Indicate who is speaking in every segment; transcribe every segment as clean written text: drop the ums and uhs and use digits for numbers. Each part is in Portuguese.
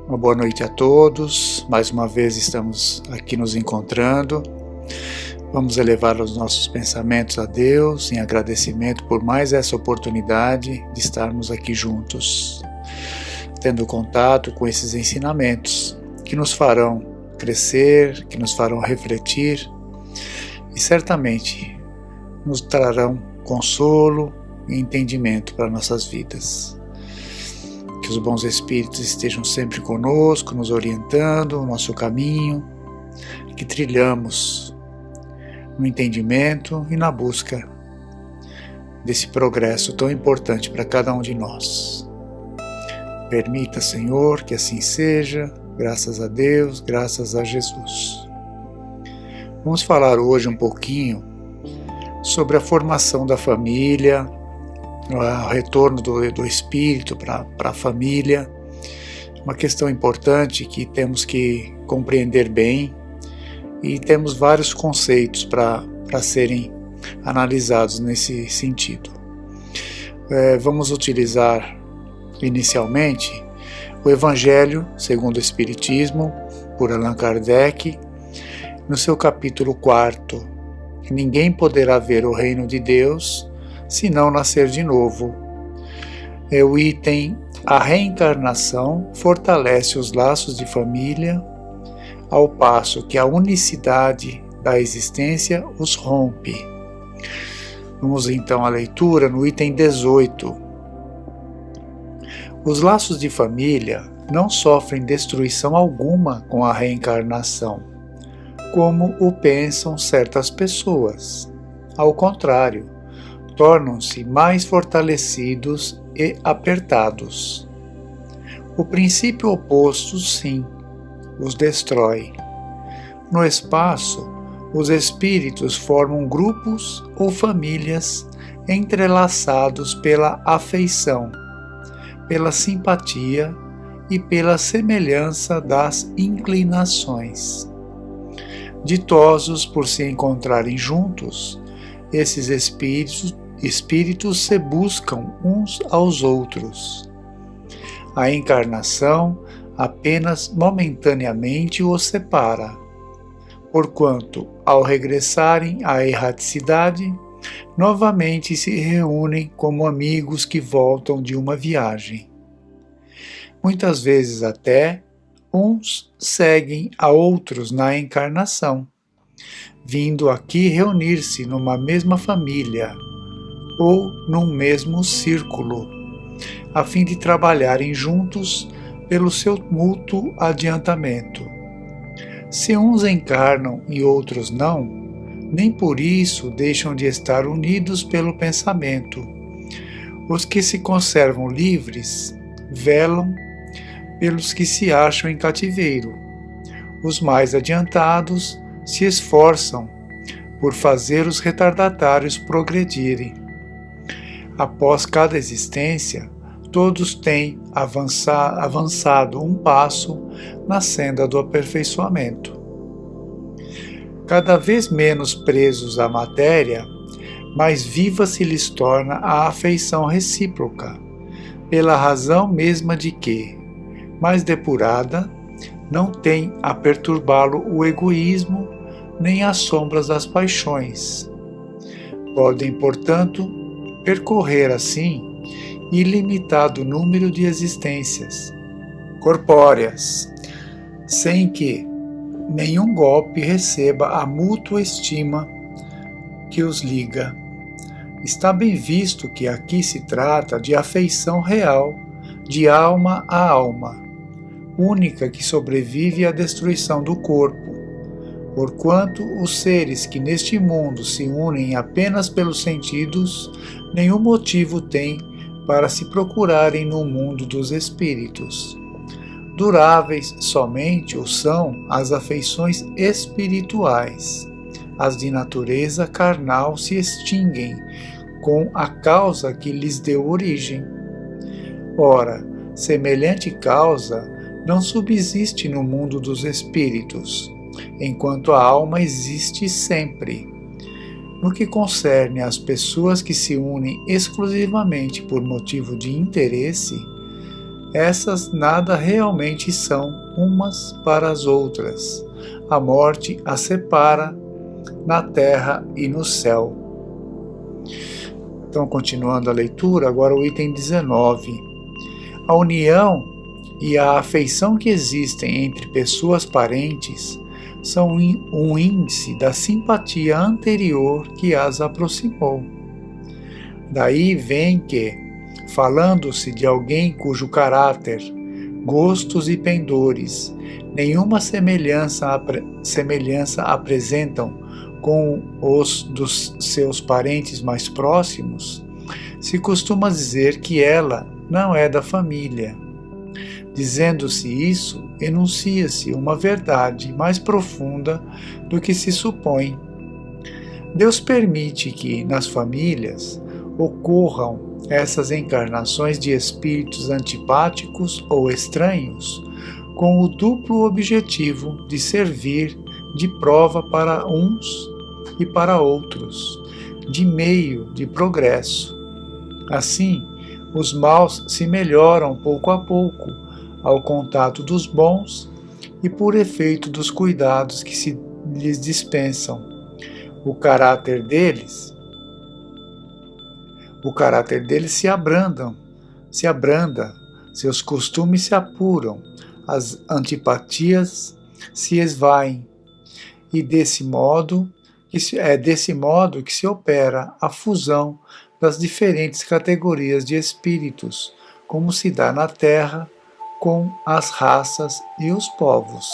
Speaker 1: Uma boa noite a todos. Mais uma vez estamos aqui nos encontrando. Vamos elevar os nossos pensamentos a Deus em agradecimento por mais essa oportunidade de estarmos aqui juntos, tendo contato com esses ensinamentos que nos farão crescer, que nos farão refletir e certamente nos trarão consolo e entendimento para nossas vidas. Que os bons espíritos estejam sempre conosco, nos orientando o nosso caminho, que trilhamos no entendimento e na busca desse progresso tão importante para cada um de nós. Permita, Senhor, que assim seja, graças a Deus, graças a Jesus. Vamos falar hoje um pouquinho sobre a formação da família, o retorno do espírito para a família, uma questão importante que temos que compreender bem e temos vários conceitos para serem analisados nesse sentido. Vamos utilizar inicialmente o Evangelho segundo o Espiritismo, por Allan Kardec, no seu capítulo 4, Ninguém poderá ver o reino de Deus se não nascer de novo. É o item: a reencarnação fortalece os laços de família, ao passo que a unicidade da existência os rompe. Vamos então à leitura no item 18. Os laços de família não sofrem destruição alguma com a reencarnação, como o pensam certas pessoas. Ao contrário, tornam-se mais fortalecidos e apertados. O princípio oposto, sim, os destrói. No espaço, os espíritos formam grupos ou famílias entrelaçados pela afeição, pela simpatia e pela semelhança das inclinações. Ditosos por se encontrarem juntos, esses espíritos se buscam uns aos outros. A encarnação apenas momentaneamente os separa, porquanto, ao regressarem à erraticidade, novamente se reúnem como amigos que voltam de uma viagem. Muitas vezes até, uns seguem a outros na encarnação, vindo aqui reunir-se numa mesma família ou num mesmo círculo, a fim de trabalharem juntos pelo seu mútuo adiantamento. Se uns encarnam e outros não, nem por isso deixam de estar unidos pelo pensamento. Os que se conservam livres velam pelos que se acham em cativeiro. Os mais adiantados se esforçam por fazer os retardatários progredirem. Após cada existência, todos têm avançado um passo na senda do aperfeiçoamento. Cada vez menos presos à matéria, mais viva se lhes torna a afeição recíproca, pela razão mesma de que, mais depurada, não tem a perturbá-lo o egoísmo nem as sombras das paixões. Podem, portanto, percorrer assim ilimitado número de existências corpóreas, sem que nenhum golpe receba a mútua estima que os liga. Está bem visto que aqui se trata de afeição real, de alma a alma, única que sobrevive à destruição do corpo, porquanto os seres que neste mundo se unem apenas pelos sentidos, nenhum motivo têm para se procurarem no mundo dos espíritos. Duráveis somente o são as afeições espirituais. As de natureza carnal se extinguem com a causa que lhes deu origem. Ora, semelhante causa não subsiste no mundo dos espíritos, enquanto a alma existe sempre. No que concerne às pessoas que se unem exclusivamente por motivo de interesse, essas nada realmente são umas para as outras. A morte as separa na terra e no céu. Então, continuando a leitura, agora o item 19. A união e a afeição que existem entre pessoas parentes são um índice da simpatia anterior que as aproximou. Daí vem que, falando-se de alguém cujo caráter, gostos e pendores nenhuma semelhança apresentam com os dos seus parentes mais próximos, se costuma dizer que ela não é da família. Dizendo-se isso, enuncia-se uma verdade mais profunda do que se supõe. Deus permite que, nas famílias, ocorram essas encarnações de espíritos antipáticos ou estranhos, com o duplo objetivo de servir de prova para uns e para outros, de meio de progresso. Assim, os maus se melhoram pouco a pouco ao contato dos bons e por efeito dos cuidados que se lhes dispensam. O caráter deles se abranda, seus costumes se apuram, as antipatias se esvaem, e desse modo que se opera a fusão das diferentes categorias de espíritos, como se dá na Terra com as raças e os povos.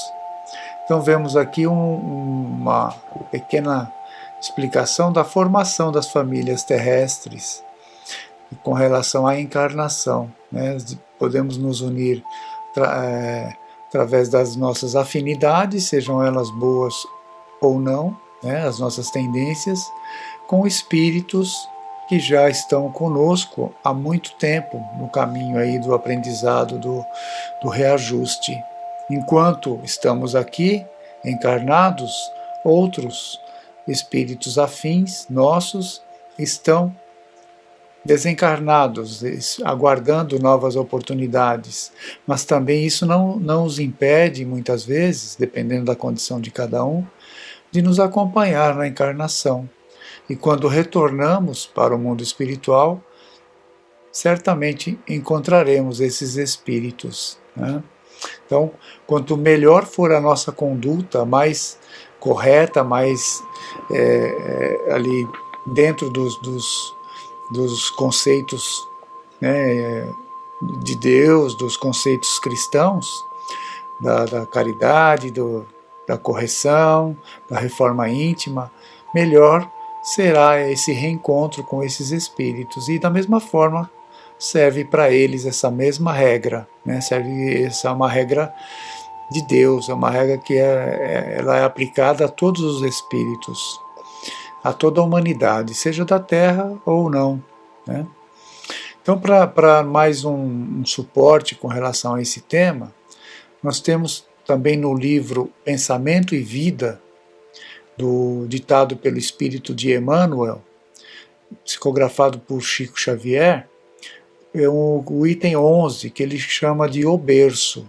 Speaker 1: Então vemos aqui uma pequena explicação da formação das famílias terrestres com relação à encarnação. Né? Podemos nos unir através das nossas afinidades, sejam elas boas ou não, né? As nossas tendências, com espíritos que já estão conosco há muito tempo no caminho aí do aprendizado do reajuste. Enquanto estamos aqui encarnados, outros espíritos afins nossos estão desencarnados, aguardando novas oportunidades, mas também isso não os impede, muitas vezes, dependendo da condição de cada um, de nos acompanhar na encarnação. E quando retornamos para o mundo espiritual, certamente encontraremos esses espíritos. Né? Então, quanto melhor for a nossa conduta, mais correta, mais ali dentro dos conceitos, né, de Deus, dos conceitos cristãos, da caridade, da correção, da reforma íntima, melhor será esse reencontro com esses espíritos. E da mesma forma serve para eles essa mesma regra, né? Essa é uma regra de Deus, é uma regra que ela é aplicada a todos os espíritos, a toda a humanidade, seja da Terra ou não. Né? Então, para mais um suporte com relação a esse tema, nós temos também no livro Pensamento e Vida, ditado pelo Espírito de Emmanuel, psicografado por Chico Xavier, o item 11, que ele chama de O Berço.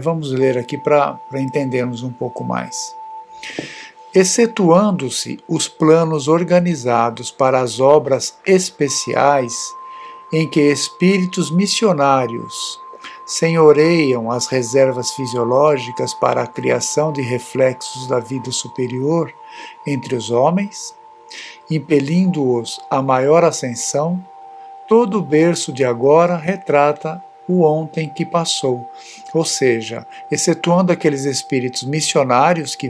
Speaker 1: Vamos ler aqui para entendermos um pouco mais. Excetuando-se os planos organizados para as obras especiais, em que espíritos missionários senhoreiam as reservas fisiológicas para a criação de reflexos da vida superior entre os homens, impelindo-os à maior ascensão, todo o berço de agora retrata o ontem que passou, ou seja, excetuando aqueles espíritos missionários que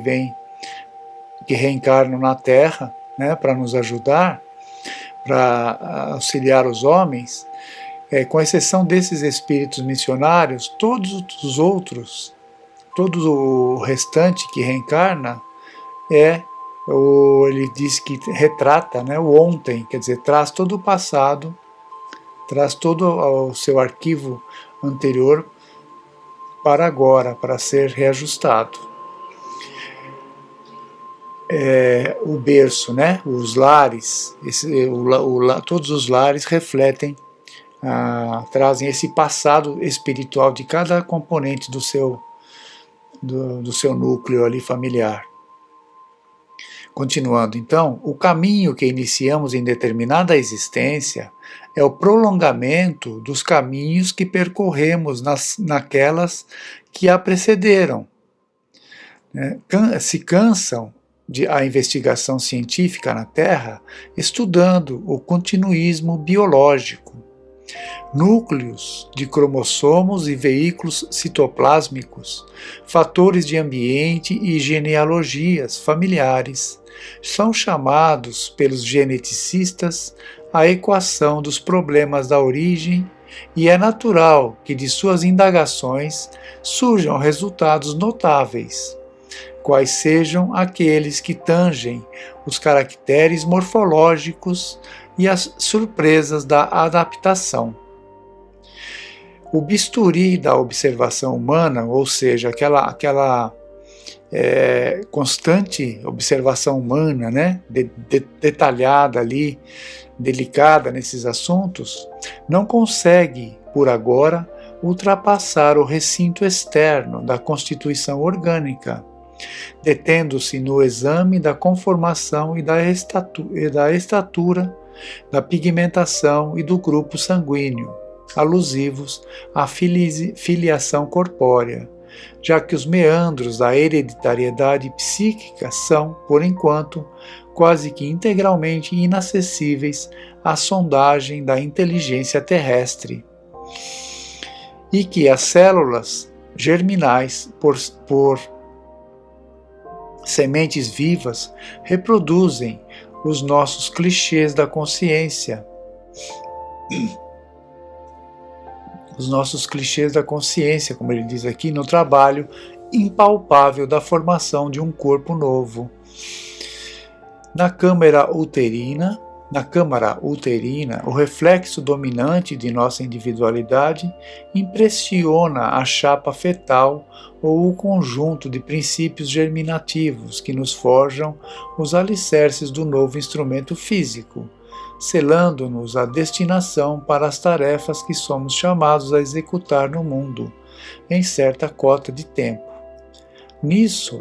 Speaker 1: reencarnam na Terra, né, para nos ajudar, para auxiliar os homens, com exceção desses espíritos missionários, todos os outros, todo o restante que reencarna, ele diz que retrata, né, o ontem, quer dizer, traz todo o passado, traz todo o seu arquivo anterior para agora, para ser reajustado. O berço, né, os lares, todos os lares refletem trazem esse passado espiritual de cada componente do seu núcleo ali familiar. Continuando, então, o caminho que iniciamos em determinada existência é o prolongamento dos caminhos que percorremos naquelas que a precederam. Se cansam a investigação científica na Terra estudando o continuismo biológico, núcleos de cromossomos e veículos citoplásmicos, fatores de ambiente e genealogias familiares são chamados pelos geneticistas a equação dos problemas da origem, e é natural que de suas indagações surjam resultados notáveis, quais sejam aqueles que tangem os caracteres morfológicos e as surpresas da adaptação. O bisturi da observação humana, ou seja, aquela constante observação humana, né, detalhada ali, delicada nesses assuntos, não consegue, por agora, ultrapassar o recinto externo da constituição orgânica, detendo-se no exame da conformação e da estatura, da pigmentação e do grupo sanguíneo, alusivos à filiação corpórea, já que os meandros da hereditariedade psíquica são, por enquanto, quase que integralmente inacessíveis à sondagem da inteligência terrestre, e que as células germinais, por sementes vivas, reproduzem os nossos clichês da consciência. Os nossos clichês da consciência, como ele diz aqui, no trabalho impalpável da formação de um corpo novo. Na câmara uterina, o reflexo dominante de nossa individualidade impressiona a chapa fetal ou o conjunto de princípios germinativos que nos forjam os alicerces do novo instrumento físico, selando-nos a destinação para as tarefas que somos chamados a executar no mundo, em certa cota de tempo. Nisso,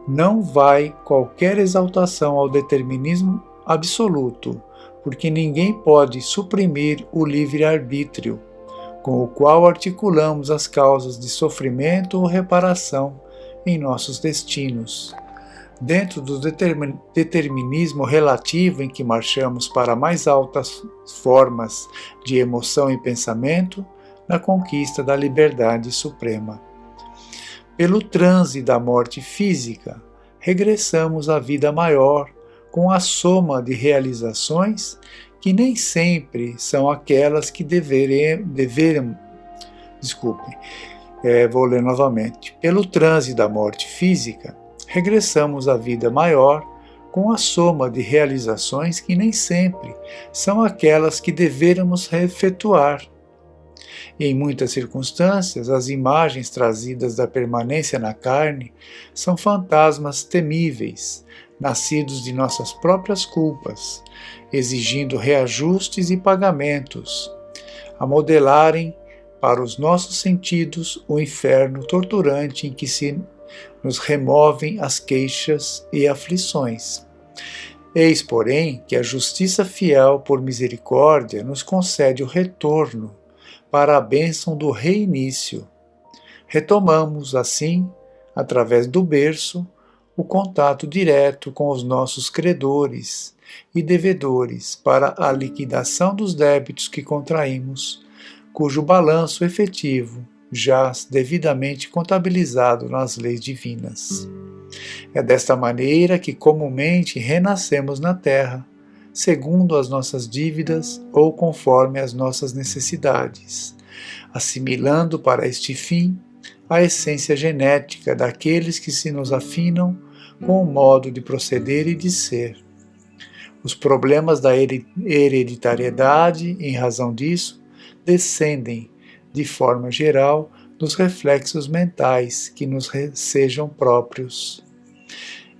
Speaker 1: não vai qualquer exaltação ao determinismo absoluto, porque ninguém pode suprimir o livre-arbítrio, com o qual articulamos as causas de sofrimento ou reparação em nossos destinos. Dentro do determinismo relativo em que marchamos para mais altas formas de emoção e pensamento, na conquista da liberdade suprema. Pelo transe da morte física, regressamos à vida maior, com a soma de realizações que nem sempre são aquelas que vou ler novamente. Pelo transe da morte física, regressamos à vida maior com a soma de realizações que nem sempre são aquelas que deveremos efetuar. E em muitas circunstâncias, as imagens trazidas da permanência na carne são fantasmas temíveis, nascidos de nossas próprias culpas, exigindo reajustes e pagamentos, a modelarem para os nossos sentidos o inferno torturante em que se nos removem as queixas e aflições. Eis, porém, que a justiça fiel por misericórdia nos concede o retorno para a bênção do reinício. Retomamos, assim, através do berço, o contato direto com os nossos credores e devedores para a liquidação dos débitos que contraímos, cujo balanço efetivo jaz devidamente contabilizado nas leis divinas. É desta maneira que comumente renascemos na Terra, segundo as nossas dívidas ou conforme as nossas necessidades, assimilando para este fim a essência genética daqueles que se nos afinam com o modo de proceder e de ser. Os problemas da hereditariedade, em razão disso, descendem, de forma geral, dos reflexos mentais que nos sejam próprios.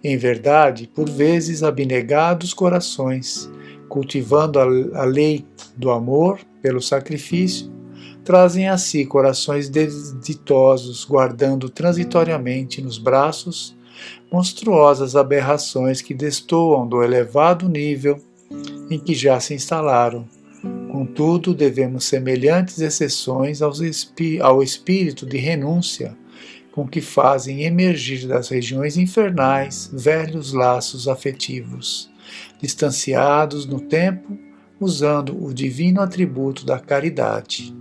Speaker 1: Em verdade, por vezes abnegados corações, cultivando a lei do amor pelo sacrifício, trazem a si corações desditosos, guardando transitoriamente nos braços monstruosas aberrações que destoam do elevado nível em que já se instalaram. Contudo, devemos semelhantes exceções ao espírito de renúncia com que fazem emergir das regiões infernais velhos laços afetivos, distanciados no tempo, usando o divino atributo da caridade.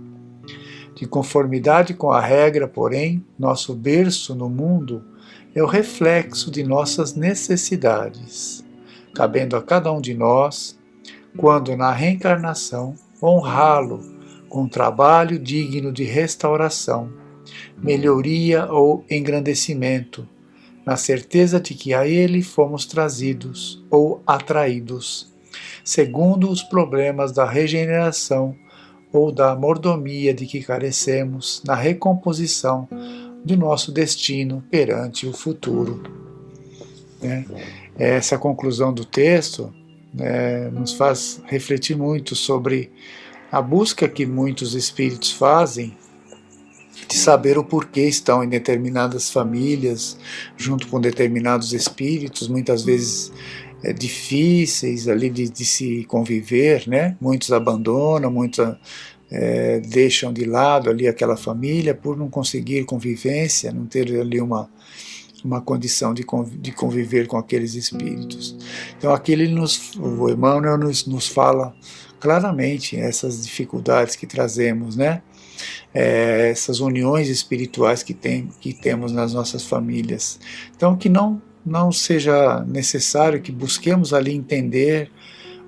Speaker 1: De conformidade com a regra, porém, nosso berço no mundo é o reflexo de nossas necessidades, cabendo a cada um de nós, quando na reencarnação, honrá-lo com trabalho digno de restauração, melhoria ou engrandecimento, na certeza de que a ele fomos trazidos ou atraídos, segundo os problemas da regeneração ou da mordomia de que carecemos na recomposição do nosso destino perante o futuro. Essa conclusão do texto nos faz refletir muito sobre a busca que muitos espíritos fazem de saber o porquê estão em determinadas famílias, junto com determinados espíritos, muitas vezes difíceis ali de se conviver, né? Muitos abandonam, muitos deixam de lado ali aquela família por não conseguir convivência, não ter ali uma condição de conviver com aqueles espíritos. Então aqui o Emmanuel nos fala claramente essas dificuldades que trazemos, né? Essas uniões espirituais que temos nas nossas famílias. Então que não seja necessário que busquemos ali entender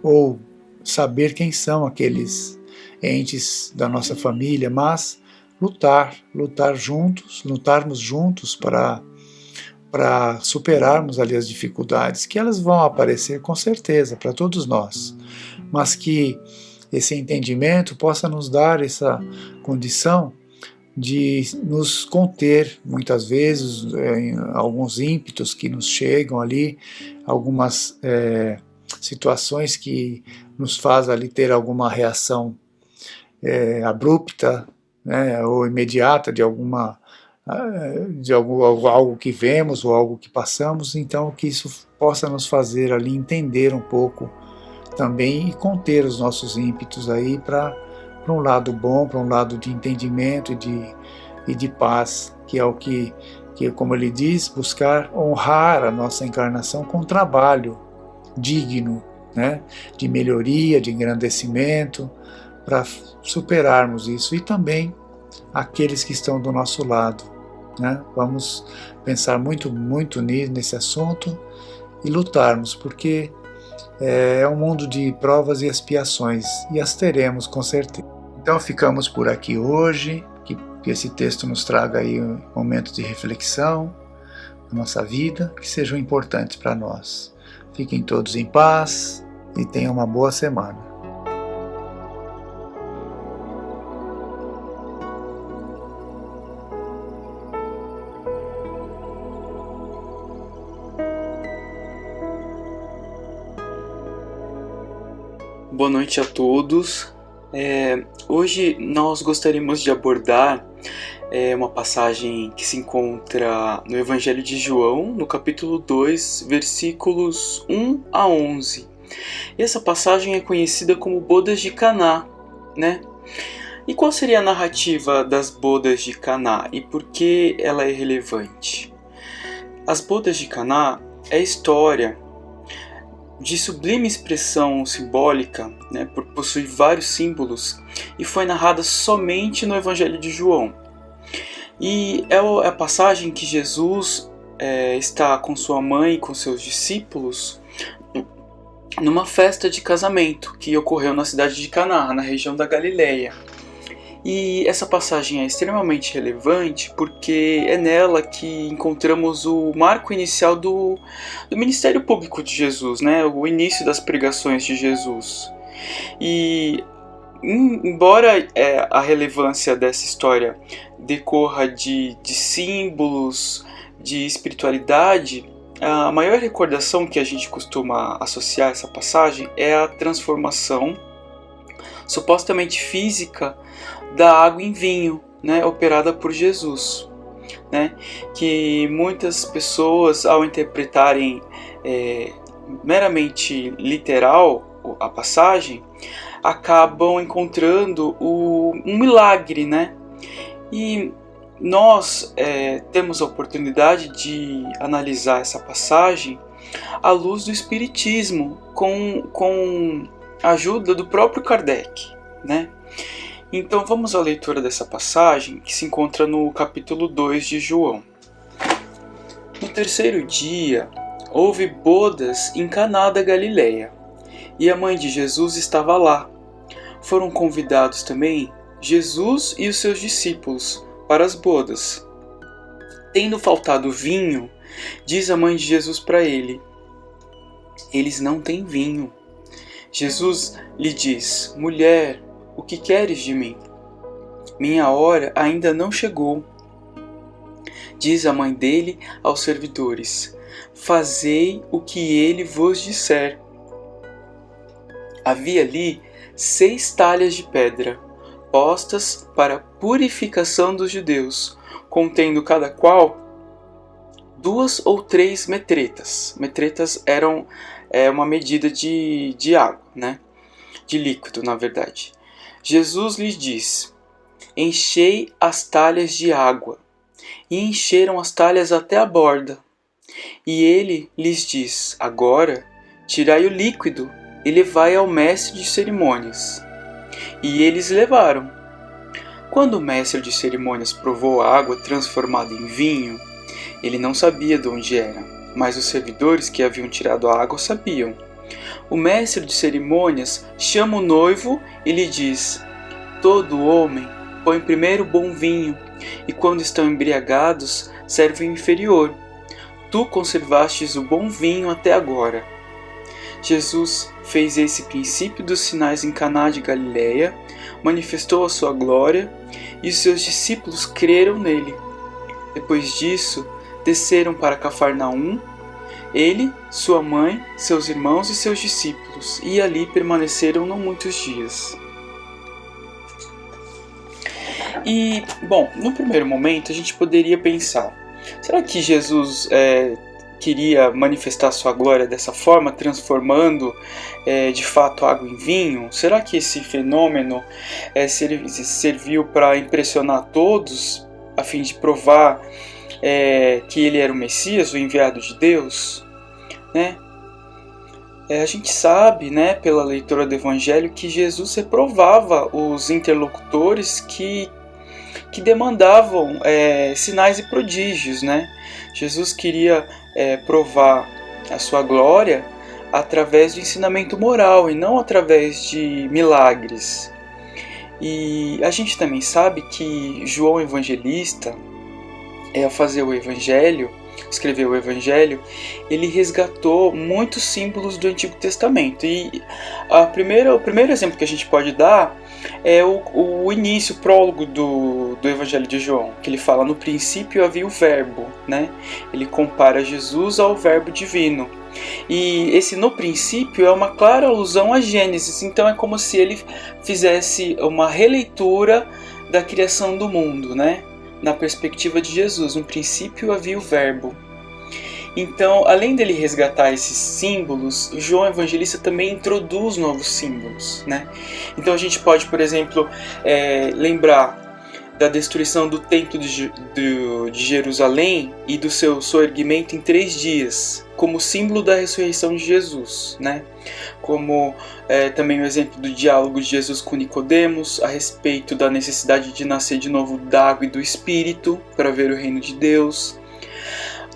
Speaker 1: ou saber quem são aqueles entes da nossa família, mas lutarmos juntos para superarmos ali as dificuldades, que elas vão aparecer com certeza para todos nós, mas que esse entendimento possa nos dar essa condição de nos conter, muitas vezes, em alguns ímpetos que nos chegam ali, algumas situações que nos faz ali ter alguma reação abrupta, né, ou imediata de algo que vemos ou algo que passamos, então que isso possa nos fazer ali entender um pouco também e conter os nossos ímpetos aí para um lado bom, para um lado de entendimento e de paz, que é o que, como ele diz, buscar honrar a nossa encarnação com trabalho digno, né, de melhoria, de engrandecimento, para superarmos isso, e também aqueles que estão do nosso lado, né? Vamos pensar muito nesse assunto e lutarmos, porque é um mundo de provas e expiações, e as teremos com certeza. Então ficamos por aqui hoje, que esse texto nos traga aí momentos de reflexão na nossa vida, que sejam importantes para nós. Fiquem todos em paz e tenham uma boa semana.
Speaker 2: Boa noite a todos. Hoje nós gostaríamos de abordar uma passagem que se encontra no Evangelho de João, no capítulo 2, versículos 1 a 11. E essa passagem é conhecida como Bodas de Caná, né? E qual seria a narrativa das Bodas de Caná e por que ela é relevante? As Bodas de Caná é a história de sublime expressão simbólica, né, por possuir vários símbolos, e foi narrada somente no Evangelho de João. E é a passagem que Jesus está com sua mãe e com seus discípulos numa festa de casamento que ocorreu na cidade de Caná, na região da Galileia. E essa passagem é extremamente relevante porque é nela que encontramos o marco inicial do ministério público de Jesus, né? O início das pregações de Jesus. E embora a relevância dessa história decorra de símbolos, de espiritualidade, a maior recordação que a gente costuma associar a essa passagem é a transformação supostamente física da água em vinho, né, operada por Jesus, né, que muitas pessoas, ao interpretarem meramente literal a passagem, acabam encontrando um milagre, né? E nós temos a oportunidade de analisar essa passagem à luz do Espiritismo, com a ajuda do próprio Kardec, né? Então vamos à leitura dessa passagem, que se encontra no capítulo 2 de João. No terceiro dia, houve bodas em Caná da Galileia, e a mãe de Jesus estava lá. Foram convidados também Jesus e os seus discípulos para as bodas. Tendo faltado vinho, diz a mãe de Jesus para ele: eles não têm vinho. Jesus lhe diz: mulher, o que queres de mim? Minha hora ainda não chegou. Diz a mãe dele aos servidores: fazei o que ele vos disser. Havia ali 6 talhas de pedra, postas para a purificação dos judeus, contendo cada qual 2 ou 3 metretas. Metretas eram uma medida de água, né? De líquido, na verdade. Jesus lhes diz: enchei as talhas de água. E encheram as talhas até a borda. E ele lhes diz: agora tirai o líquido e levai ao mestre de cerimônias. E eles levaram. Quando o mestre de cerimônias provou a água transformada em vinho, ele não sabia de onde era, mas os servidores que haviam tirado a água sabiam. O mestre de cerimônias chama o noivo e lhe diz: todo homem põe primeiro o bom vinho, e quando estão embriagados, serve o inferior. Tu conservastes o bom vinho até agora. Jesus fez esse princípio dos sinais em Caná de Galileia, manifestou a sua glória, e os seus discípulos creram nele. Depois disso, desceram para Cafarnaum, ele, sua mãe, seus irmãos e seus discípulos, e ali permaneceram não muitos dias. E, bom, no primeiro momento a gente poderia pensar: será que Jesus queria manifestar sua glória dessa forma, transformando de fato água em vinho? Será que esse fenômeno serviu para impressionar todos, a fim de provar que ele era o Messias, o enviado de Deus? Né? A gente sabe, né, pela leitura do Evangelho, que Jesus reprovava os interlocutores que demandavam sinais e prodígios, né? Jesus queria provar a sua glória através do ensinamento moral e não através de milagres. E a gente também sabe que João Evangelista, ao fazer o Evangelho, escrever o Evangelho, ele resgatou muitos símbolos do Antigo Testamento. E o primeiro exemplo que a gente pode dar é o início, o prólogo do Evangelho de João, que ele fala: no princípio havia o verbo, né? Ele compara Jesus ao verbo divino. E esse no princípio é uma clara alusão a Gênesis, então é como se ele fizesse uma releitura da criação do mundo, né? Na perspectiva de Jesus. No princípio havia o verbo. Então, além dele resgatar esses símbolos, João Evangelista também introduz novos símbolos, né? Então a gente pode, por exemplo, lembrar da destruição do Templo de Jerusalém e do seu soerguimento em 3 dias, como símbolo da ressurreição de Jesus, né? Como também o exemplo do diálogo de Jesus com Nicodemos a respeito da necessidade de nascer de novo da água e do Espírito para ver o reino de Deus.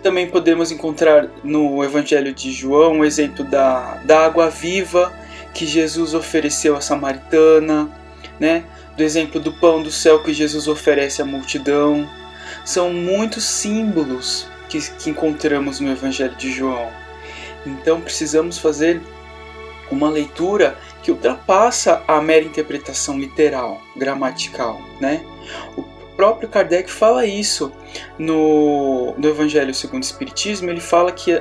Speaker 2: Também podemos encontrar no Evangelho de João o exemplo da água viva que Jesus ofereceu à samaritana, né? Do exemplo do pão do céu que Jesus oferece à multidão. São muitos símbolos que encontramos no Evangelho de João. Então precisamos fazer uma leitura que ultrapassa a mera interpretação literal, gramatical, né? O próprio Kardec fala isso no Evangelho segundo o Espiritismo. Ele fala que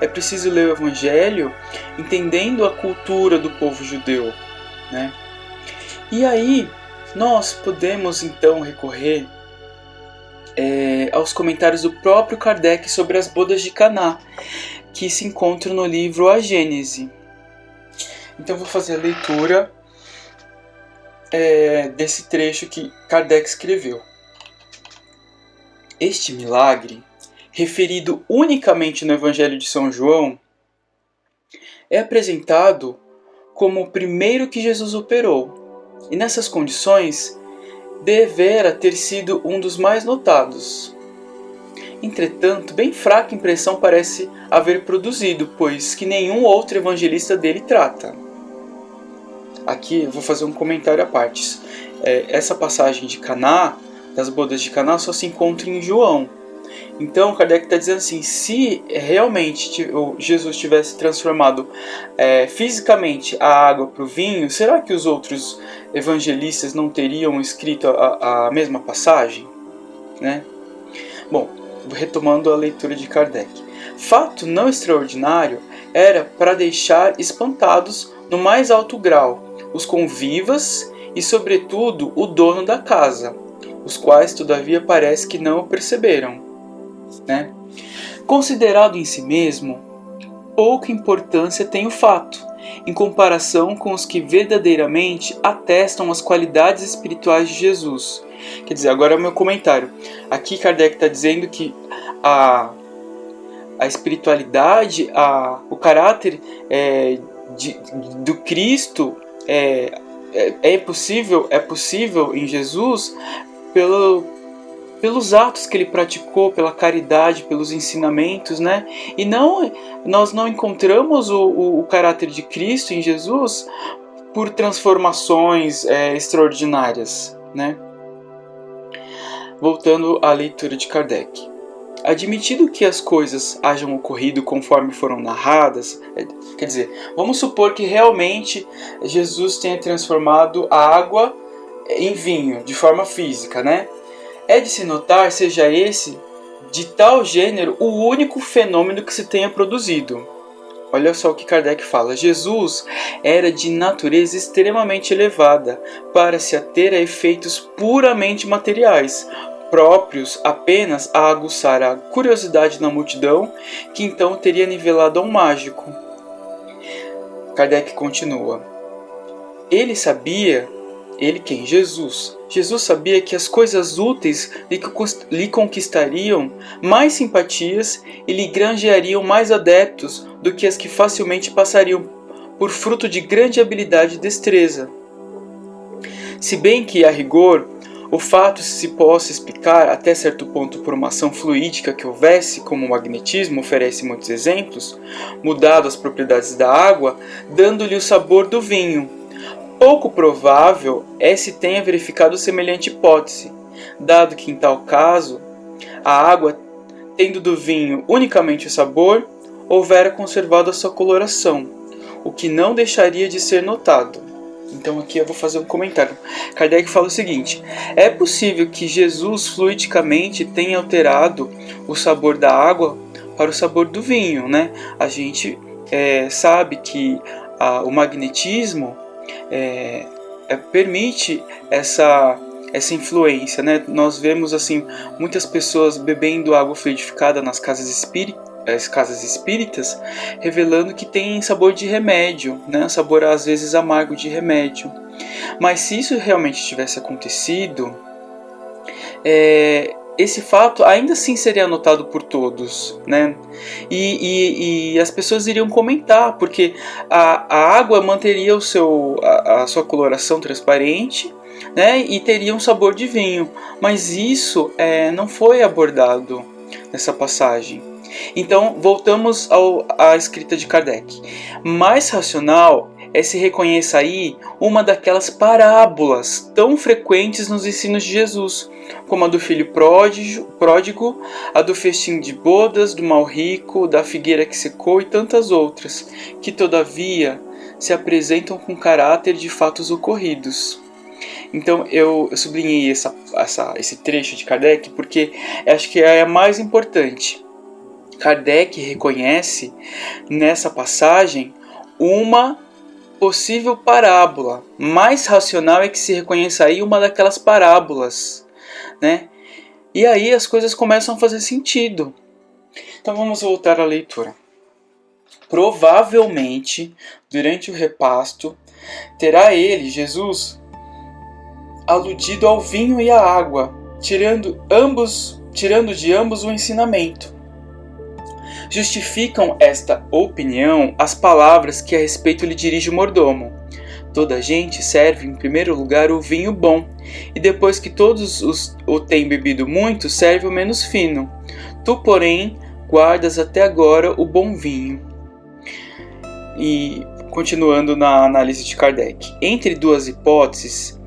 Speaker 2: é preciso ler o Evangelho entendendo a cultura do povo judeu, né? E aí, nós podemos então recorrer aos comentários do próprio Kardec sobre as bodas de Caná, que se encontram no livro A Gênese. Então vou fazer a leitura desse trecho que Kardec escreveu. Este milagre, referido unicamente no Evangelho de São João, é apresentado como o primeiro que Jesus operou, e nessas condições devera ter sido um dos mais notados. Entretanto, bem fraca impressão parece haver produzido, pois que nenhum outro evangelista dele trata. Aqui eu vou fazer um comentário à parte. Essa passagem de Caná, das bodas de Caná, só se encontra em João. Então Kardec está dizendo assim, se realmente Jesus tivesse transformado fisicamente a água para o vinho, será que os outros evangelistas não teriam escrito a mesma passagem? Né? Bom, retomando a leitura de Kardec. Fato não extraordinário era para deixar espantados no mais alto grau os convivas e, sobretudo, o dono da casa, os quais, todavia, parece que não o perceberam. Né? Considerado em si mesmo, pouca importância tem o fato, em comparação com os que verdadeiramente atestam as qualidades espirituais de Jesus. Quer dizer, agora é o meu comentário. Aqui Kardec está dizendo que a espiritualidade, o caráter do Cristo é possível em Jesus pelos atos que ele praticou, pela caridade, pelos ensinamentos, né? E nós não encontramos o caráter de Cristo em Jesus por transformações extraordinárias, né? Voltando à leitura de Kardec. Admitido que as coisas hajam ocorrido conforme foram narradas, quer dizer, vamos supor que realmente Jesus tenha transformado a água em vinho, de forma física, né? É de se notar, seja esse, de tal gênero, o único fenômeno que se tenha produzido. Olha só o que Kardec fala. Jesus era de natureza extremamente elevada, para se ater a efeitos puramente materiais, próprios apenas a aguçar a curiosidade na multidão, que então teria nivelado ao mágico. Kardec continua. Ele quem? Jesus. Jesus sabia que as coisas úteis lhe conquistariam mais simpatias e lhe granjeariam mais adeptos do que as que facilmente passariam por fruto de grande habilidade e destreza. Se bem que, a rigor, o fato se possa explicar até certo ponto por uma ação fluídica que houvesse, como o magnetismo oferece muitos exemplos, mudado as propriedades da água, dando-lhe o sabor do vinho. Pouco provável é se tenha verificado semelhante hipótese, dado que em tal caso, a água, tendo do vinho unicamente o sabor, houvera conservado a sua coloração, o que não deixaria de ser notado. Então aqui eu vou fazer um comentário. Kardec fala o seguinte: é possível que Jesus fluidicamente tenha alterado o sabor da água para o sabor do vinho, né? A gente sabe que o magnetismo permite essa influência, né? Nós vemos assim muitas pessoas bebendo água fluidificada nas casas espíritas, revelando que tem sabor de remédio, né? Sabor às vezes amargo de remédio. Mas se isso realmente tivesse acontecido, esse fato ainda assim seria notado por todos, né? E as pessoas iriam comentar, porque a água manteria a sua coloração transparente, né? E teria um sabor de vinho. Mas isso não foi abordado nessa passagem. Então, voltamos à escrita de Kardec. Mais racional se reconheça aí uma daquelas parábolas tão frequentes nos ensinos de Jesus, como a do filho pródigo, a do festim de bodas, do mal rico, da figueira que secou e tantas outras, que todavia se apresentam com caráter de fatos ocorridos. Então eu sublinhei esse trecho de Kardec porque acho que é a mais importante. Kardec reconhece nessa passagem uma possível parábola mais racional é que se reconheça aí uma daquelas parábolas, né? E aí as coisas começam a fazer sentido. Então vamos voltar à leitura. Provavelmente, durante o repasto, terá ele, Jesus, aludido ao vinho e à água, tirando de ambos o ensinamento. Justificam esta opinião as palavras que a respeito lhe dirige o mordomo. Toda a gente serve em primeiro lugar o vinho bom, e depois que todos o têm bebido muito, serve o menos fino. Tu, porém, guardas até agora o bom vinho. E continuando na análise de Kardec, entre duas hipóteses,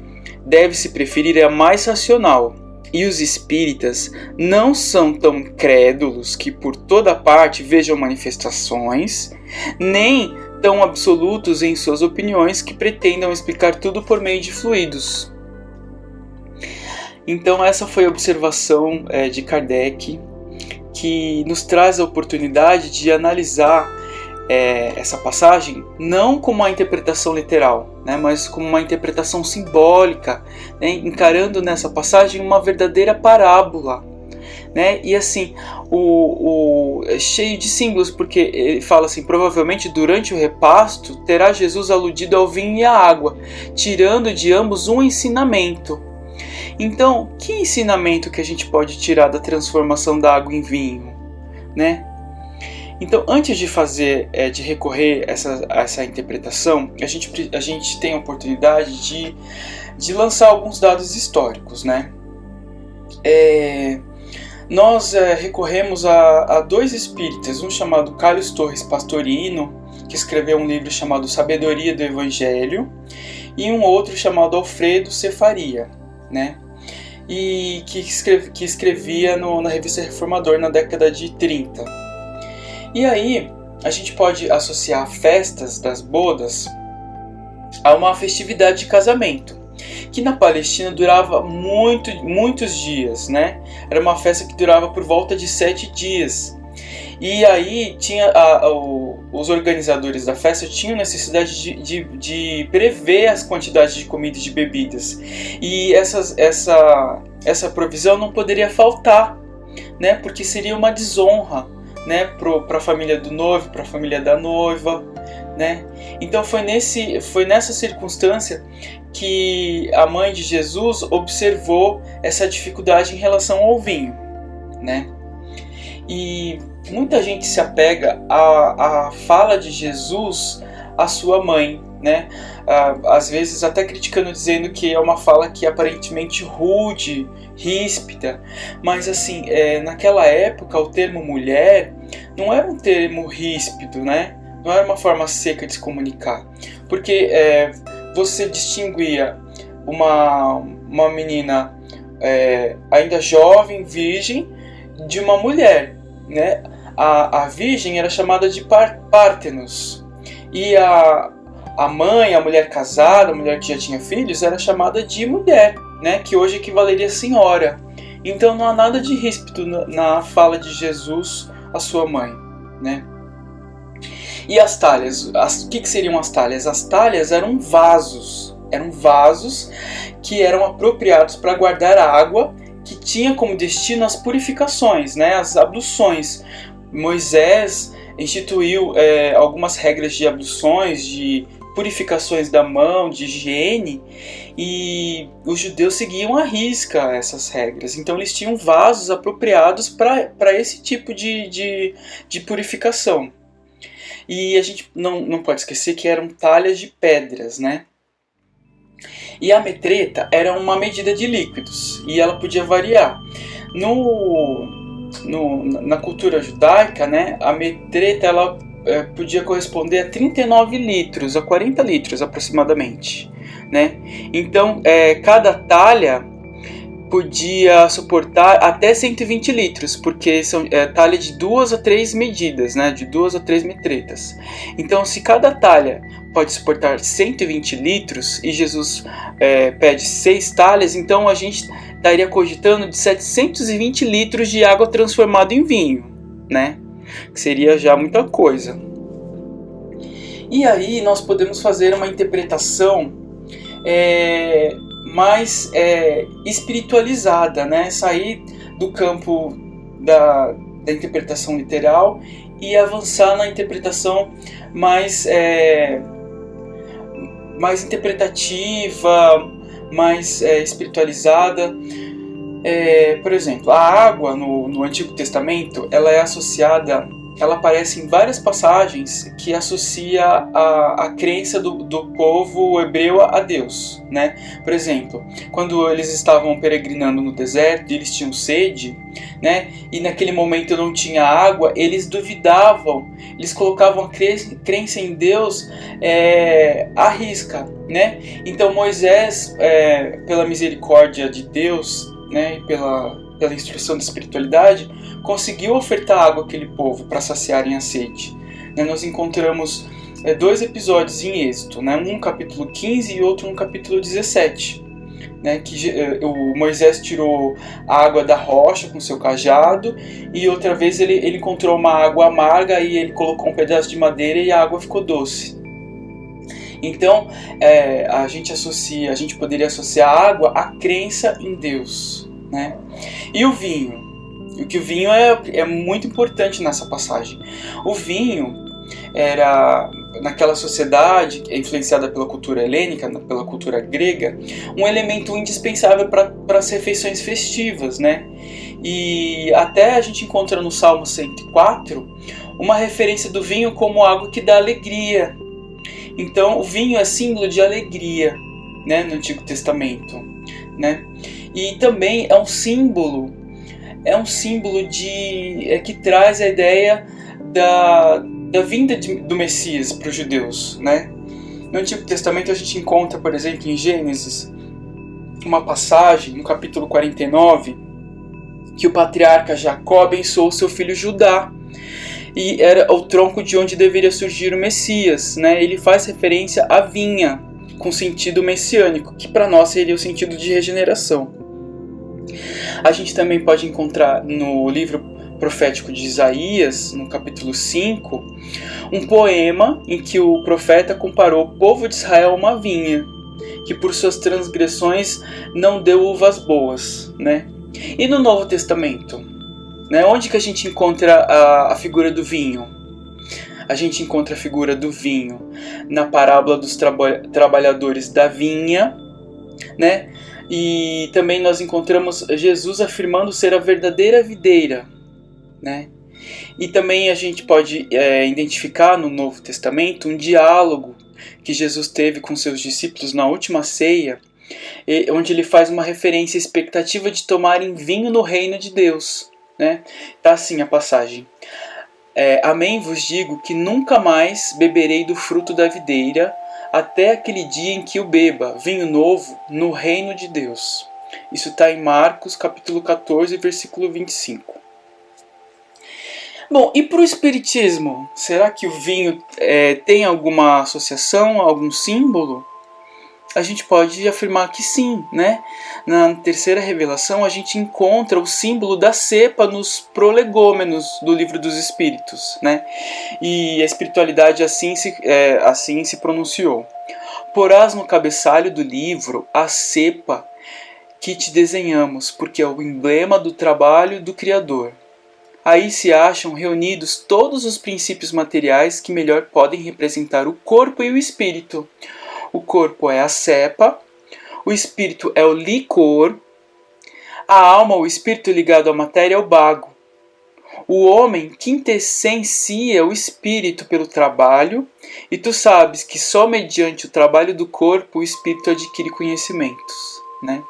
Speaker 2: deve-se preferir a mais racional, e os espíritas não são tão crédulos que por toda parte vejam manifestações, nem tão absolutos em suas opiniões que pretendam explicar tudo por meio de fluidos. Então essa foi a observação de Kardec, que nos traz a oportunidade de analisar essa passagem não como uma interpretação literal, né, mas como uma interpretação simbólica, né, encarando nessa passagem uma verdadeira parábola, né, e assim, cheio de símbolos, porque ele fala assim: provavelmente durante o repasto terá Jesus aludido ao vinho e à água, tirando de ambos um ensinamento. Então, que ensinamento que a gente pode tirar da transformação da água em vinho, né? Então, antes de recorrer a essa interpretação, a gente tem a oportunidade de lançar alguns dados históricos, né? Nós recorremos a dois espíritas, um chamado Carlos Torres Pastorino, que escreveu um livro chamado Sabedoria do Evangelho, e um outro chamado Alfredo Cefaria, né? E que escrevia na Revista Reformador na década de 30. E aí, a gente pode associar festas das bodas a uma festividade de casamento, que na Palestina durava muitos dias, né? Era uma festa que durava por volta de 7 dias. E aí, os organizadores da festa tinham necessidade de prever as quantidades de comida e de bebidas. E essa provisão não poderia faltar, né? Porque seria uma desonra, né, para a família do noivo, para a família da noiva, né? Então foi nessa circunstância que a mãe de Jesus observou essa dificuldade em relação ao vinho, né? E muita gente se apega à fala de Jesus à sua mãe, né? Às vezes até criticando, dizendo que é uma fala que é aparentemente rude, ríspida, mas assim, naquela época o termo mulher não era um termo ríspido, né? Não era uma forma seca de se comunicar, porque você distinguia uma menina ainda jovem, virgem, de uma mulher, né? A virgem era chamada de pártenos, e a mãe, a mulher casada, a mulher que já tinha filhos, era chamada de mulher, né? Que hoje equivaleria a senhora. Então não há nada de ríspido na fala de Jesus à sua mãe, né? E as talhas? O que seriam as talhas? As talhas eram vasos que eram apropriados para guardar a água, que tinha como destino as purificações, né? As abluções. Moisés instituiu algumas regras de abluções, de purificações da mão, de higiene, e os judeus seguiam à risca essas regras. Então eles tinham vasos apropriados para esse tipo de purificação. E a gente não pode esquecer que eram talhas de pedras, né? E a metreta era uma medida de líquidos, e ela podia variar. Na cultura judaica, né, a metreta ela podia corresponder a 39 litros, a 40 litros aproximadamente, né? Então, cada talha podia suportar até 120 litros, porque são talha de 2 a 3 medidas, né? De 2 a 3 metretas. Então, se cada talha pode suportar 120 litros e Jesus pede 6 talhas, então a gente estaria cogitando de 720 litros de água transformada em vinho, né? Que seria já muita coisa. E aí nós podemos fazer uma interpretação mais espiritualizada, né? Sair do campo da interpretação literal e avançar na interpretação mais interpretativa, mais espiritualizada. Por exemplo, a água no Antigo Testamento, ela é associada, ela aparece em várias passagens que associa a crença do povo hebreu a Deus, né? Por exemplo, quando eles estavam peregrinando no deserto e eles tinham sede, né? E naquele momento não tinha água, eles duvidavam, eles colocavam a crença em Deus à risca, né? Então Moisés, pela misericórdia de Deus, né, e pela instrução da espiritualidade, conseguiu ofertar água àquele povo para saciarem a sede. Nós encontramos 2 episódios em Êxodo, né, um no capítulo 15 e outro no capítulo 17, né, que o Moisés tirou a água da rocha com seu cajado, e outra vez ele encontrou uma água amarga e ele colocou um pedaço de madeira e a água ficou doce. Então, a gente poderia associar a água à crença em Deus, né? E o vinho? O vinho é muito importante nessa passagem. O vinho era, naquela sociedade influenciada pela cultura helênica, pela cultura grega, um elemento indispensável para as refeições festivas, né? E até a gente encontra no Salmo 104 uma referência do vinho como algo que dá alegria. Então, o vinho é símbolo de alegria, né, no Antigo Testamento, né? E também é um símbolo que traz a ideia da vinda do Messias para os judeus, né? No Antigo Testamento a gente encontra, por exemplo, em Gênesis, uma passagem no capítulo 49, que o patriarca Jacó abençoou seu filho Judá, e era o tronco de onde deveria surgir o Messias, né? Ele faz referência à vinha, com sentido messiânico, que para nós seria o sentido de regeneração. A gente também pode encontrar no livro profético de Isaías, no capítulo 5, um poema em que o profeta comparou o povo de Israel a uma vinha, que por suas transgressões não deu uvas boas, né? E no Novo Testamento, né, onde que a gente encontra a figura do vinho? A gente encontra a figura do vinho na parábola dos trabalhadores da vinha, né? E também nós encontramos Jesus afirmando ser a verdadeira videira, né? E também a gente pode identificar no Novo Testamento um diálogo que Jesus teve com seus discípulos na última ceia, onde ele faz uma referência à expectativa de tomarem vinho no reino de Deus, né? Tá assim a passagem: amém vos digo que nunca mais beberei do fruto da videira até aquele dia em que o beba, vinho novo, no reino de Deus. Isso está em Marcos capítulo 14, versículo 25. Bom, e para o Espiritismo? Será que o vinho tem alguma associação, algum símbolo? A gente pode afirmar que sim, né? Na terceira revelação a gente encontra o símbolo da cepa nos prolegômenos do Livro dos Espíritos, né? E a espiritualidade assim se pronunciou: porás no cabeçalho do livro a cepa que te desenhamos, porque é o emblema do trabalho do Criador. Aí se acham reunidos todos os princípios materiais que melhor podem representar o corpo e o espírito. O corpo é a cepa, o espírito é o licor, a alma, o espírito ligado à matéria, é o bago. O homem quintessencia o espírito pelo trabalho, e tu sabes que só mediante o trabalho do corpo o espírito adquire conhecimentos, né?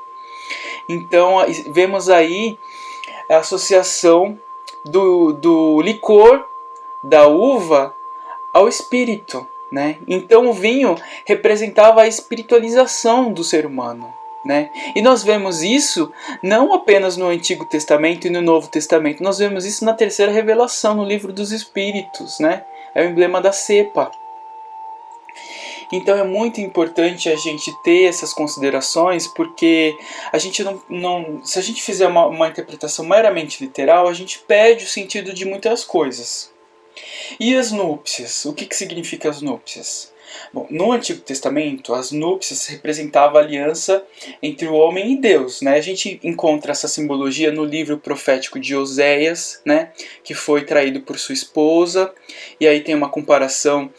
Speaker 2: Então vemos aí a associação do licor, da uva, ao espírito, né? Então o vinho representava a espiritualização do ser humano, né? E nós vemos isso não apenas no Antigo Testamento e no Novo Testamento, nós vemos isso na terceira revelação, no Livro dos Espíritos, né? É o emblema da cepa. Então é muito importante a gente ter essas considerações, porque a gente não se a gente fizer uma interpretação meramente literal, a gente perde o sentido de muitas coisas, E as núpcias? O que significa as núpcias? Bom, no Antigo Testamento, as núpcias representavam a aliança entre o homem e Deus, né? A gente encontra essa simbologia no livro profético de Oséias, né? Que foi traído por sua esposa, e aí tem uma comparação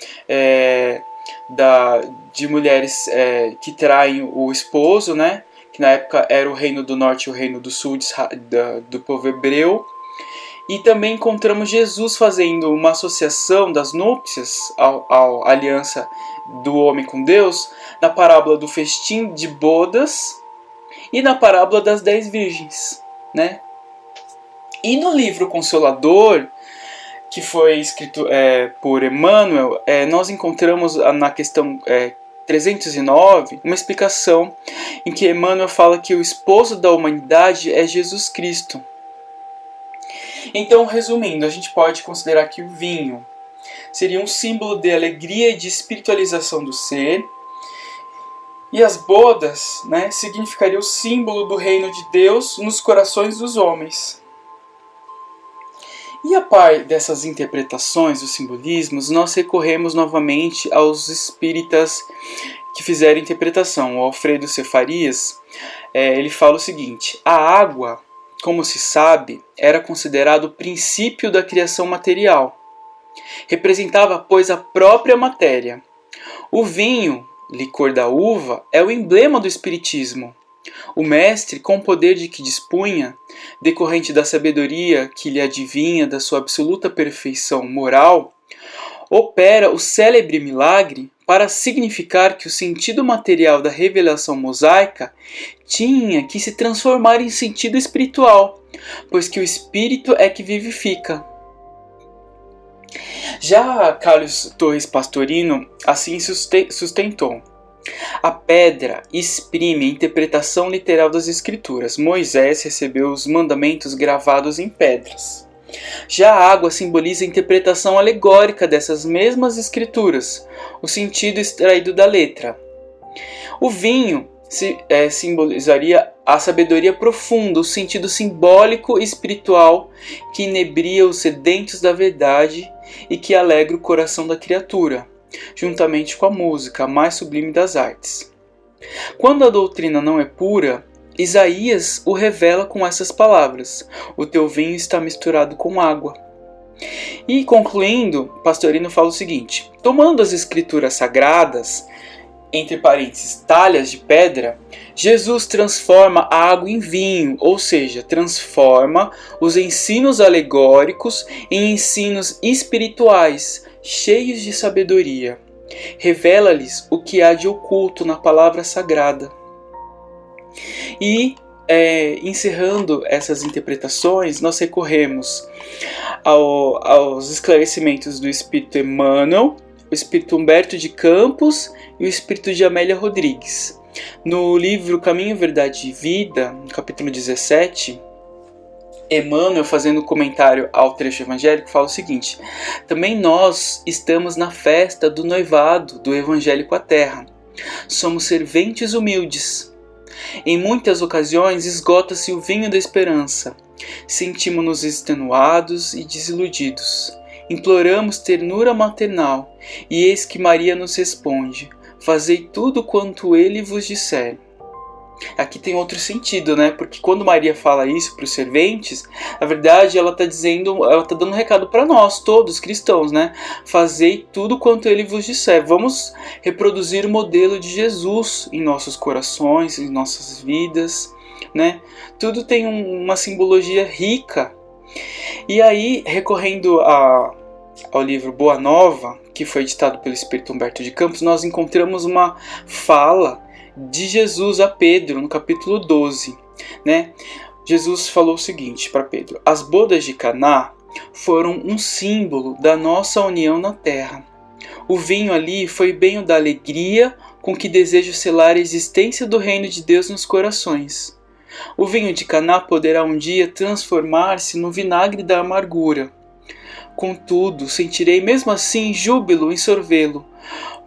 Speaker 2: de mulheres que traem o esposo, né? Que na época era o reino do norte e o reino do sul do povo hebreu. E também encontramos Jesus fazendo uma associação das núpcias, à aliança do homem com Deus, na parábola do festim de bodas e na parábola das 10 virgens, né? E no livro Consolador, que foi escrito por Emmanuel, nós encontramos na questão 309 uma explicação em que Emmanuel fala que o esposo da humanidade é Jesus Cristo. Então, resumindo, a gente pode considerar que o vinho seria um símbolo de alegria e de espiritualização do ser, e as bodas, né, significaria o símbolo do reino de Deus nos corações dos homens. E a par dessas interpretações dos simbolismos, nós recorremos novamente aos espíritas que fizeram a interpretação. O Alfredo Cefarias, ele fala o seguinte: a água, como se sabe, era considerado o princípio da criação material. Representava, pois, a própria matéria. O vinho, licor da uva, é o emblema do espiritismo. O mestre, com o poder de que dispunha, decorrente da sabedoria que lhe adivinha da sua absoluta perfeição moral, opera o célebre milagre para significar que o sentido material da revelação mosaica tinha que se transformar em sentido espiritual, pois que o espírito é que vivifica. Já Carlos Torres Pastorino assim sustentou: a pedra exprime a interpretação literal das escrituras. Moisés recebeu os mandamentos gravados em pedras. Já a água simboliza a interpretação alegórica dessas mesmas escrituras, o sentido extraído da letra. O vinho simbolizaria a sabedoria profunda, o sentido simbólico e espiritual que inebria os sedentos da verdade e que alegra o coração da criatura, juntamente com a música, a mais sublime das artes. Quando a doutrina não é pura, Isaías o revela com essas palavras: o teu vinho está misturado com água. E concluindo, Pastorino fala o seguinte: tomando as escrituras sagradas, entre parênteses, talhas de pedra, Jesus transforma a água em vinho, ou seja, transforma os ensinos alegóricos em ensinos espirituais, cheios de sabedoria. Revela-lhes o que há de oculto na palavra sagrada. E, encerrando essas interpretações, nós recorremos aos esclarecimentos do Espírito Emmanuel, o Espírito Humberto de Campos e o Espírito de Amélia Rodrigues. No livro Caminho, Verdade e Vida, no capítulo 17, Emmanuel, fazendo comentário ao trecho evangélico, fala o seguinte: também nós estamos na festa do noivado do evangélico à terra. Somos serventes humildes. Em muitas ocasiões esgota-se o vinho da esperança. Sentimos-nos extenuados e desiludidos. Imploramos ternura maternal, e eis que Maria nos responde: fazei tudo quanto ele vos disser. Aqui tem outro sentido, né? Porque quando Maria fala isso para os serventes, na verdade ela está dando um recado para nós, todos cristãos, né? Fazei tudo quanto ele vos disser. Vamos reproduzir o modelo de Jesus em nossos corações, em nossas vidas, né? Tudo tem uma simbologia rica. E aí, recorrendo ao livro Boa Nova, que foi editado pelo Espírito Humberto de Campos, nós encontramos uma fala de Jesus a Pedro, no capítulo 12, né? Jesus falou o seguinte para Pedro: as bodas de Caná foram um símbolo da nossa união na terra. O vinho ali foi bem o da alegria com que desejo selar a existência do reino de Deus nos corações. O vinho de Caná poderá um dia transformar-se no vinagre da amargura. Contudo, sentirei mesmo assim júbilo em sorvê-lo,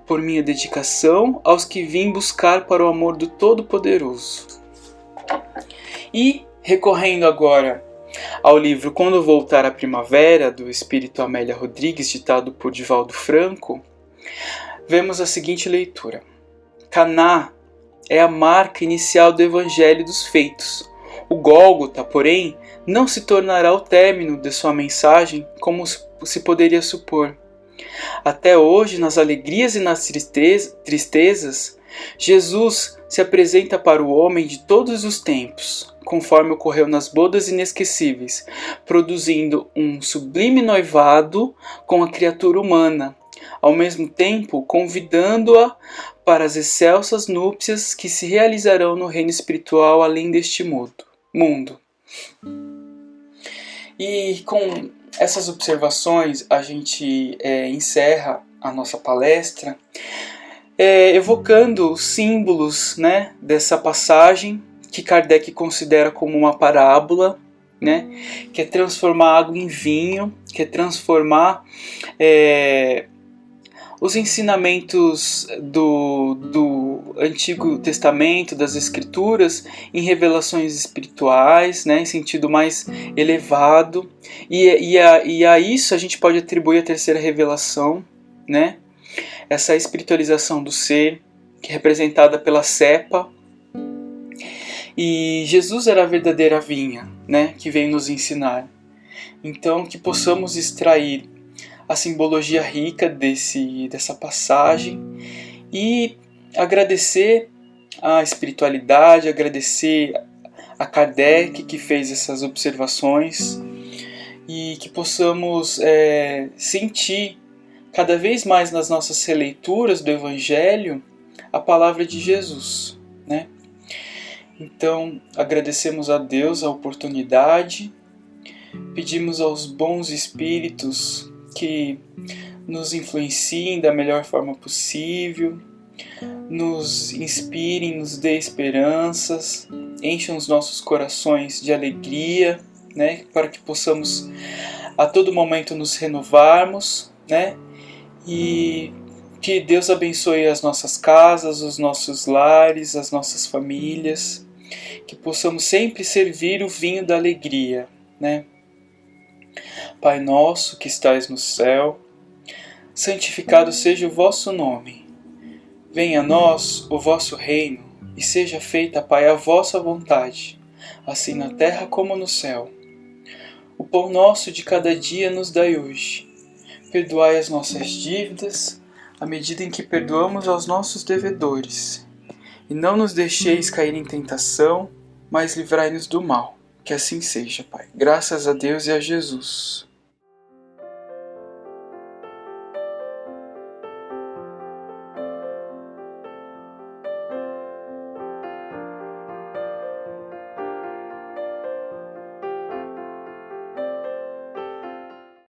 Speaker 2: por minha dedicação aos que vim buscar para o amor do Todo-Poderoso. E, recorrendo agora ao livro Quando Voltar a Primavera, do espírito Amélia Rodrigues, ditado por Divaldo Franco, vemos a seguinte leitura. Caná é a marca inicial do Evangelho dos Feitos. O Gólgota, porém, não se tornará o término de sua mensagem como se poderia supor. Até hoje, nas alegrias e nas tristezas, Jesus se apresenta para o homem de todos os tempos, conforme ocorreu nas bodas inesquecíveis, produzindo um sublime noivado com a criatura humana, ao mesmo tempo convidando-a para as excelsas núpcias que se realizarão no reino espiritual além deste mundo. E com essas observações a gente encerra a nossa palestra evocando os símbolos, né, dessa passagem que Kardec considera como uma parábola, né, que é transformar água em vinho, que é transformar os ensinamentos do Antigo Testamento, das Escrituras, em revelações espirituais, né, em sentido mais elevado. E a isso a gente pode atribuir a terceira revelação, né, essa espiritualização do ser, que é representada pela cepa. E Jesus era a verdadeira vinha, né, que veio nos ensinar. Então, que possamos extrair a simbologia rica dessa passagem e agradecer a espiritualidade, agradecer a Kardec que fez essas observações e que possamos sentir cada vez mais nas nossas releituras do Evangelho a palavra de Jesus, né? Então, agradecemos a Deus a oportunidade, pedimos aos bons espíritos que nos influenciem da melhor forma possível, nos inspirem, nos dê esperanças, encham os nossos corações de alegria, né, para que possamos a todo momento nos renovarmos, né, e que Deus abençoe as nossas casas, os nossos lares, as nossas famílias, que possamos sempre servir o vinho da alegria, né? Pai nosso que estais no céu, santificado seja o vosso nome. Venha a nós o vosso reino, e seja feita, Pai, a vossa vontade, assim na terra como no céu. O pão nosso de cada dia nos dai hoje. Perdoai as nossas dívidas, à medida em que perdoamos aos nossos devedores. E não nos deixeis cair em tentação, mas livrai-nos do mal. Que assim seja, Pai. Graças a Deus e a Jesus.